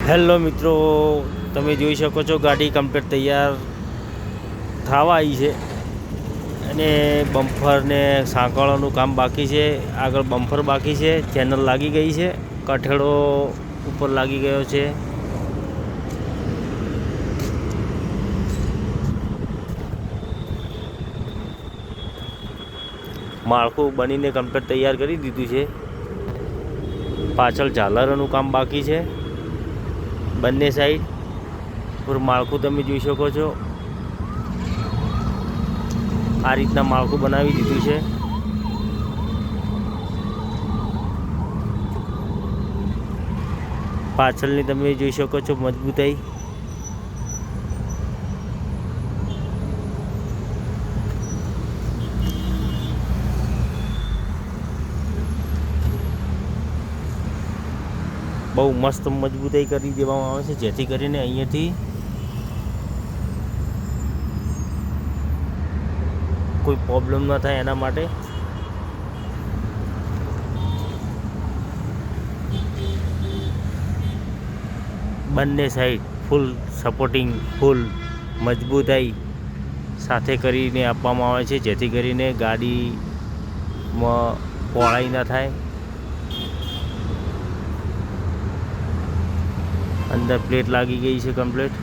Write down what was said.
Hello મિત્રો, તમે જોઈ શકો છો ગાડી કમ્પ્લીટ તૈયાર થવા આવી છે અને બમ્ફર ને સાંકળવાનું કામ બાકી છે. આગળ બમ્ફર બાકી છે, ચેનલ લાગી ગઈ છે, કઠેડો ઉપર લાગી ગયો છે. માળખું બનીને કમ્પ્લીટ તૈયાર કરી દીધું છે. પાછળ ઝાલરનું કામ બાકી છે. બંને સાઈડ પર માળખું તમે જોઈ શકો છો. આ રીતના માળખું બનાવી દીધું છે. પાછળની તમે જોઈ શકો છો મજબૂતાઈ. બહુ મસ્ત મજબૂતાઈ કરી દેવામાં આવે છે, જેથી કરીને અહીંયાથી કોઈ પ્રોબ્લેમ ન થાય એના માટે. બંને સાઈડ ફૂલ સપોર્ટિંગ, ફૂલ મજબૂતાઈ સાથે કરીને આપવામાં આવે છે, જેથી કરીને ગાડીમાં પહોળાઈ ના થાય. અંદર પ્લેટ લાગી ગઈ છે કમ્પ્લીટ.